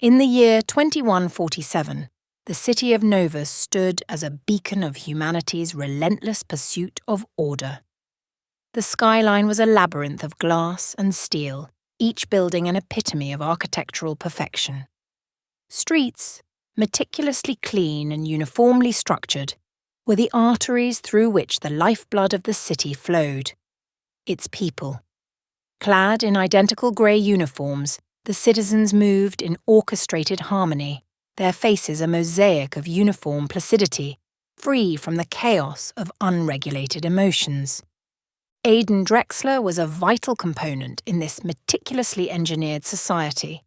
In the year 2147, the city of Novus stood as a beacon of humanity's relentless pursuit of order. The skyline was a labyrinth of glass and steel, each building an epitome of architectural perfection. Streets, meticulously clean and uniformly structured, were the arteries through which the lifeblood of the city flowed. Its people. Clad in identical grey uniforms, the citizens moved in orchestrated harmony, their faces a mosaic of uniform placidity, free from the chaos of unregulated emotions. Aiden Drexler was a vital component in this meticulously engineered society.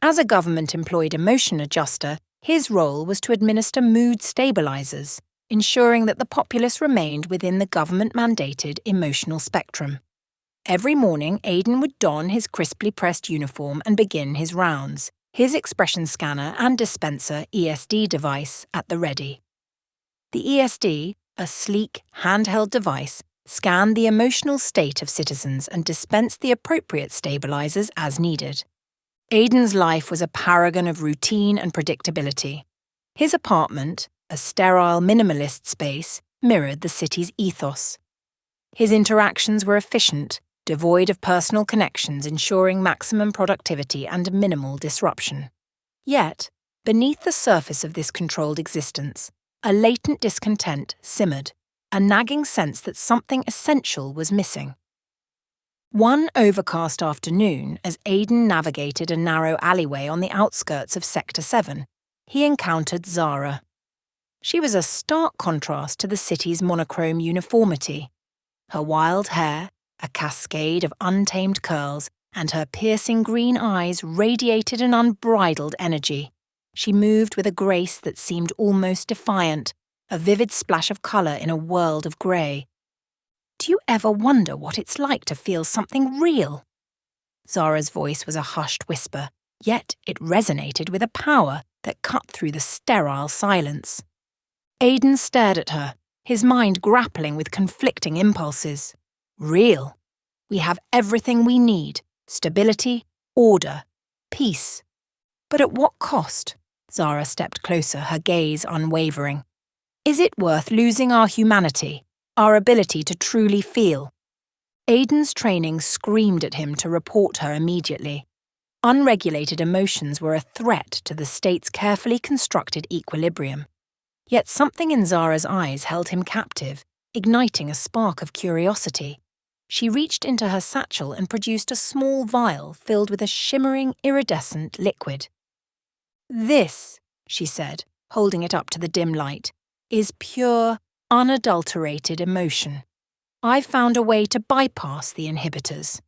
As a government-employed emotion adjuster, his role was to administer mood stabilizers, ensuring that the populace remained within the government-mandated emotional spectrum. Every morning, Aiden would don his crisply pressed uniform and begin his rounds, his Expression Scanner and Dispenser ESD device at the ready. The ESD, a sleek, handheld device, scanned the emotional state of citizens and dispensed the appropriate stabilizers as needed. Aiden's life was a paragon of routine and predictability. His apartment, a sterile minimalist space, mirrored the city's ethos. His interactions were efficient, devoid of personal connections, ensuring maximum productivity and minimal disruption. Yet, beneath the surface of this controlled existence, a latent discontent simmered, a nagging sense that something essential was missing. One overcast afternoon, as Aiden navigated a narrow alleyway on the outskirts of Sector 7, he encountered Zara. She was a stark contrast to the city's monochrome uniformity. Her wild hair, a cascade of untamed curls, and her piercing green eyes radiated an unbridled energy. She moved with a grace that seemed almost defiant, a vivid splash of colour in a world of grey. "Do you ever wonder what it's like to feel something real?" Zara's voice was a hushed whisper, yet it resonated with a power that cut through the sterile silence. Aiden stared at her, his mind grappling with conflicting impulses. Real. We have everything we need: stability, order, peace. But at what cost? Zara stepped closer, her gaze unwavering. Is it worth losing our humanity, our ability to truly feel? Aiden's training screamed at him to report her immediately. Unregulated emotions were a threat to the state's carefully constructed equilibrium. Yet something in Zara's eyes held him captive, igniting a spark of curiosity. She reached into her satchel and produced a small vial filled with a shimmering, iridescent liquid. "This," she said, holding it up to the dim light, "is pure, unadulterated emotion. I've found a way to bypass the inhibitors."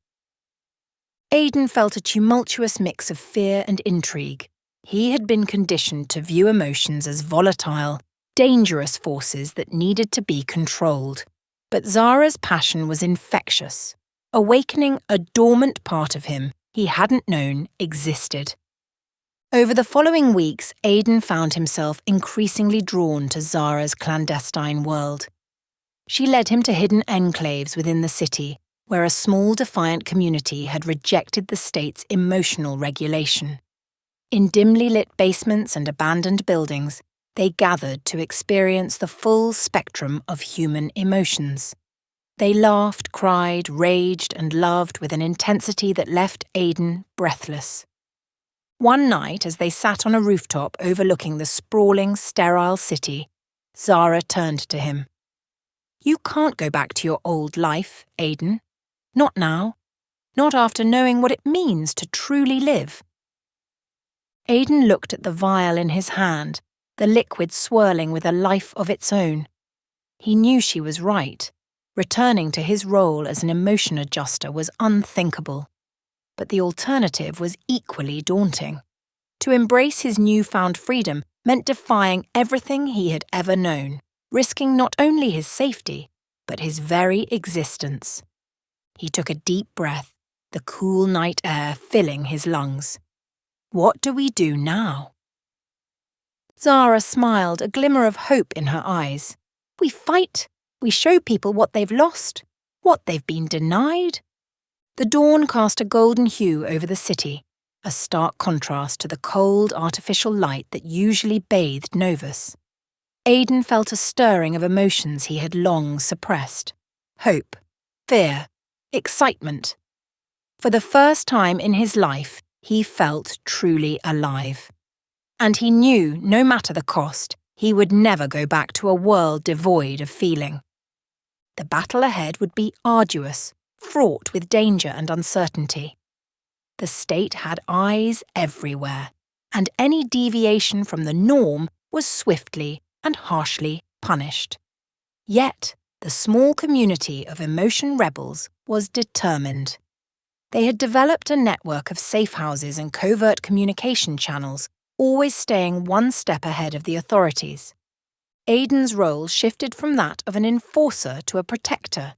Aiden felt a tumultuous mix of fear and intrigue. He had been conditioned to view emotions as volatile, dangerous forces that needed to be controlled. But Zara's passion was infectious, awakening a dormant part of him he hadn't known existed. Over the following weeks, Aiden found himself increasingly drawn to Zara's clandestine world. She led him to hidden enclaves within the city, where a small defiant community had rejected the state's emotional regulation. In dimly lit basements and abandoned buildings, they gathered to experience the full spectrum of human emotions. They laughed, cried, raged, and loved with an intensity that left Aiden breathless. One night, as they sat on a rooftop overlooking the sprawling, sterile city, Zara turned to him. "You can't go back to your old life, Aiden. Not now. Not after knowing what it means to truly live." Aiden looked at the vial in his hand, the liquid swirling with a life of its own. He knew she was right. Returning to his role as an emotion adjuster was unthinkable. But the alternative was equally daunting. To embrace his newfound freedom meant defying everything he had ever known, risking not only his safety, but his very existence. He took a deep breath, the cool night air filling his lungs. What do we do now? Zara smiled, a glimmer of hope in her eyes. We fight. We show people what they've lost, what they've been denied. The dawn cast a golden hue over the city. a stark contrast to the cold, artificial light that usually bathed Novus. Aiden felt a stirring of emotions he had long suppressed. Hope, fear, excitement. For the first time in his life, he felt truly alive. And he knew, no matter the cost, he would never go back to a world devoid of feeling. The battle ahead would be arduous, fraught with danger and uncertainty. The state had eyes everywhere, and any deviation from the norm was swiftly and harshly punished. Yet, the small community of emotion rebels was determined. They had developed a network of safe houses and covert communication channels, always staying one step ahead of the authorities. Aiden's role shifted from that of an enforcer to a protector.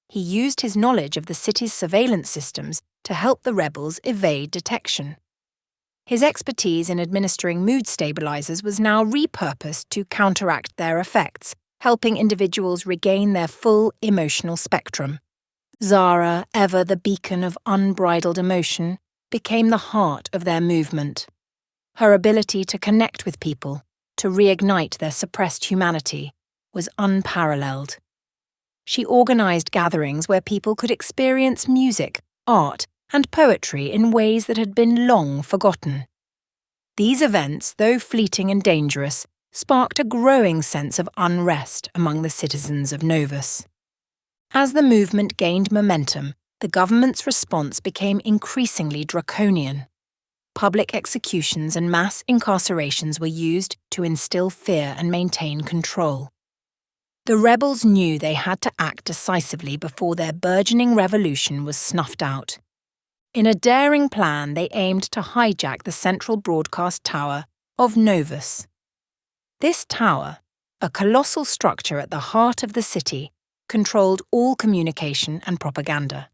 He used his knowledge of the city's surveillance systems to help the rebels evade detection. His expertise in administering mood stabilizers was now repurposed to counteract their effects, helping individuals regain their full emotional spectrum. Zara, ever the beacon of unbridled emotion, became the heart of their movement. Her ability to connect with people, to reignite their suppressed humanity, was unparalleled. She organized gatherings where people could experience music, art, and poetry in ways that had been long forgotten. These events, though fleeting and dangerous, sparked a growing sense of unrest among the citizens of Novus. As the movement gained momentum, the government's response became increasingly draconian. Public executions and mass incarcerations were used to instill fear and maintain control. The rebels knew they had to act decisively before their burgeoning revolution was snuffed out. In a daring plan, they aimed to hijack the central broadcast tower of Novus. This tower, a colossal structure at the heart of the city, controlled all communication and propaganda.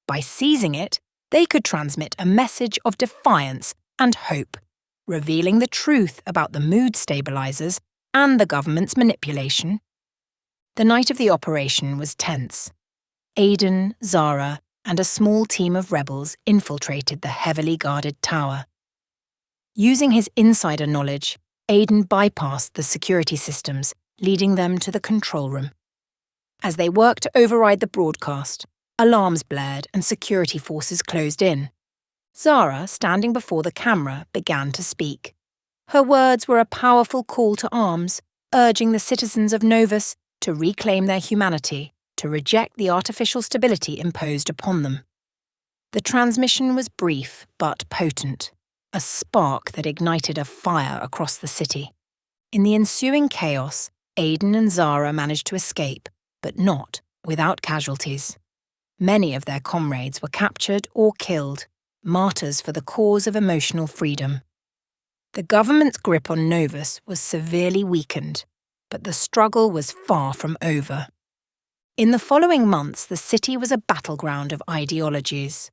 By seizing it, they could transmit a message of defiance and hope, revealing the truth about the mood stabilizers and the government's manipulation. The night of the operation was tense. Aiden, Zara, and a small team of rebels infiltrated the heavily guarded tower. Using his insider knowledge, Aiden bypassed the security systems, leading them to the control room. As they worked to override the broadcast, alarms blared and security forces closed in. Zara, standing before the camera, began to speak. Her words were a powerful call to arms, urging the citizens of Novus to reclaim their humanity, to reject the artificial stability imposed upon them. The transmission was brief but potent, a spark that ignited a fire across the city. In the ensuing chaos, Aiden and Zara managed to escape, but not without casualties. Many of their comrades were captured or killed, martyrs for the cause of emotional freedom. The government's grip on Novus was severely weakened, but the struggle was far from over. In the following months, the city was a battleground of ideologies.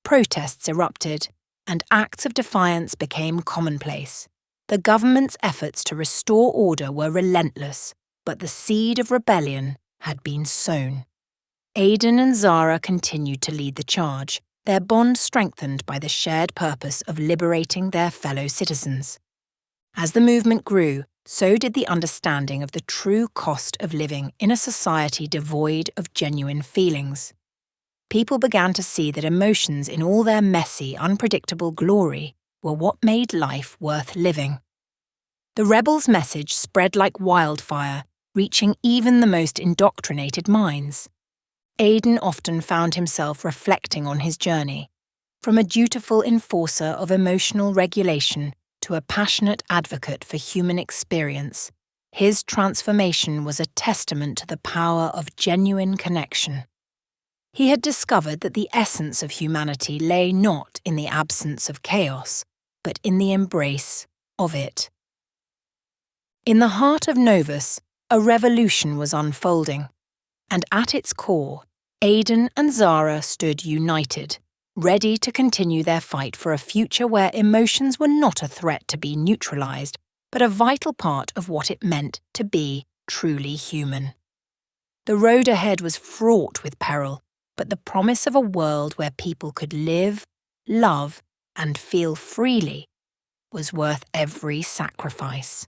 Protests erupted, and acts of defiance became commonplace. The government's efforts to restore order were relentless, but the seed of rebellion had been sown. Aiden and Zara continued to lead the charge, their bond strengthened by the shared purpose of liberating their fellow citizens. As the movement grew, so did the understanding of the true cost of living in a society devoid of genuine feelings. People began to see that emotions in all their messy, unpredictable glory were what made life worth living. The rebels' message spread like wildfire, reaching even the most indoctrinated minds. Aiden often found himself reflecting on his journey, from a dutiful enforcer of emotional regulation to a passionate advocate for human experience. His transformation was a testament to the power of genuine connection. He had discovered that the essence of humanity lay not in the absence of chaos, but in the embrace of it. In the heart of Novus, a revolution was unfolding, and at its core, Aiden and Zara stood united, ready to continue their fight for a future where emotions were not a threat to be neutralized, but a vital part of what it meant to be truly human. The road ahead was fraught with peril, but the promise of a world where people could live, love, and feel freely was worth every sacrifice.